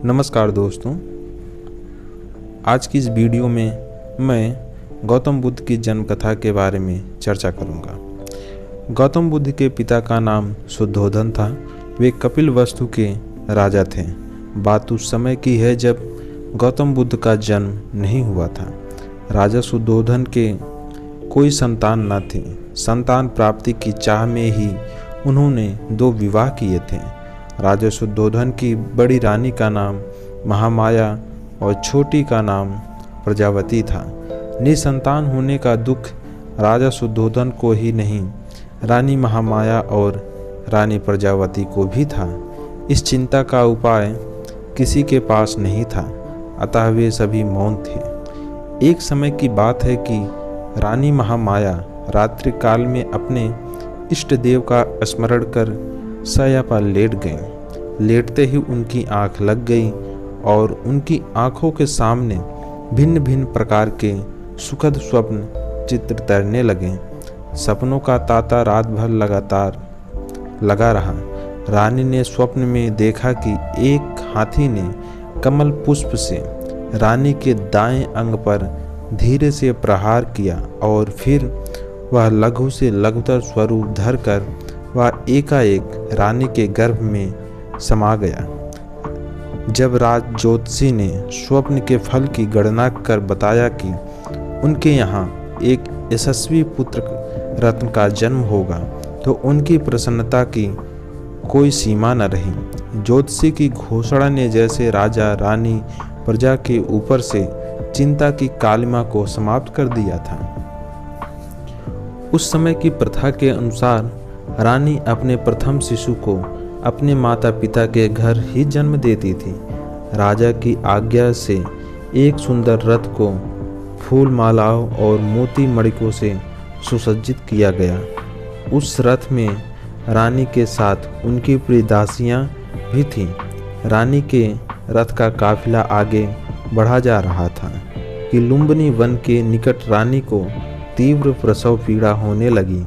नमस्कार दोस्तों, आज की इस वीडियो में मैं गौतम बुद्ध की जन्म कथा के बारे में चर्चा करूंगा। गौतम बुद्ध के पिता का नाम शुद्धोधन था। वे कपिलवस्तु के राजा थे। बात उस समय की है जब गौतम बुद्ध का जन्म नहीं हुआ था। राजा शुद्धोधन के कोई संतान न थी। संतान प्राप्ति की चाह में ही उन्होंने 2 विवाह किए थे। राजा शुद्धोधन की बड़ी रानी का नाम महामाया और छोटी का नाम प्रजावती था। निसंतान होने का दुख राजा शुद्धोधन को ही नहीं, रानी महामाया और रानी प्रजावती को भी था। इस चिंता का उपाय किसी के पास नहीं था, अतः वे सभी मौन थे। एक समय की बात है कि रानी महामाया रात्रि काल में अपने इष्ट देव का स्मरण कर शैया पर लेट गईं। लेटते ही उनकी आंख लग गई और उनकी आंखों के सामने भिन्न भिन्न प्रकार के सुखद स्वप्न चित्र तैरने लगे। सपनों का तांता रात भर लगातार लगा रहा। रानी ने स्वप्न में देखा कि एक हाथी ने कमल पुष्प से रानी के दाएं अंग पर धीरे से प्रहार किया और फिर वह लघु से लघुतर स्वरूप धरकर वह एकाएक रानी के गर्भ में समा गया। जब राज ज्योतिषी ने स्वप्न के फल की गणना कर बताया कि उनके यहाँ एक यशस्वी पुत्र रत्न का जन्म होगा, तो उनकी प्रसन्नता की कोई सीमा न रही। ज्योतिषी की घोषणा ने जैसे राजा रानी प्रजा के ऊपर से चिंता की कालिमा को समाप्त कर दिया था। उस समय की प्रथा के अनुसार रानी अपने प्रथम शिशु को अपने माता पिता के घर ही जन्म देती थी। राजा की आज्ञा से एक सुंदर रथ को फूल मालाओं और मोती मणिकों से सुसज्जित किया गया। उस रथ में रानी के साथ उनकी प्रिय दासियां भी थीं। रानी के रथ का काफिला आगे बढ़ा जा रहा था कि लुम्बिनी वन के निकट रानी को तीव्र प्रसव पीड़ा होने लगी।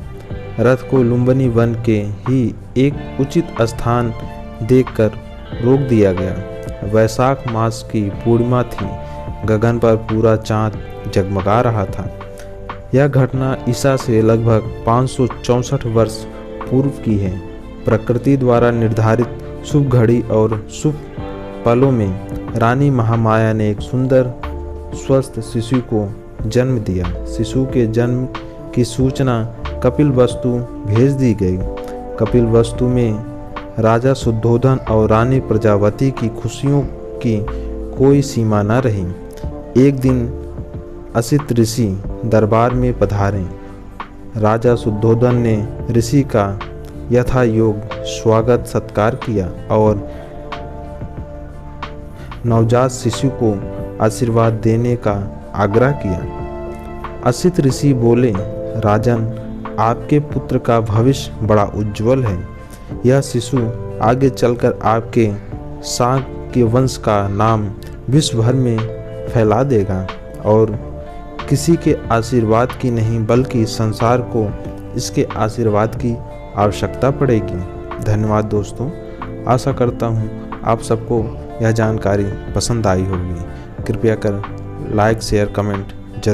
रथ को लुम्बिनी वन के ही एक उचित स्थान देखकर रोक दिया गया। वैशाख मास की पूर्णिमा थी। गगन पर पूरा चांद जगमगा रहा था। यह घटना ईसा से लगभग 564 वर्ष पूर्व की है। प्रकृति द्वारा निर्धारित शुभ घड़ी और शुभ पलों में रानी महामाया ने एक सुंदर स्वस्थ शिशु को जन्म दिया। शिशु के जन्म की सूचना कपिलवस्तु भेज दी गई। कपिलवस्तु में राजा शुद्धोधन और रानी प्रजावती की खुशियों की कोई सीमा न रही। एक दिन असित ऋषि दरबार में पधारे। राजा शुद्धोधन ने ऋषि का यथा योग स्वागत सत्कार किया और नवजात शिशु को आशीर्वाद देने का आग्रह किया। असित ऋषि बोले, राजन, आपके पुत्र का भविष्य बड़ा उज्जवल है। यह शिशु आगे चलकर आपके सांग के वंश का नाम विश्व भर में फैला देगा और किसी के आशीर्वाद की नहीं बल्कि संसार को इसके आशीर्वाद की आवश्यकता पड़ेगी। धन्यवाद दोस्तों। आशा करता हूँ आप सबको यह जानकारी पसंद आई होगी। कृपया कर लाइक, शेयर, कमेंट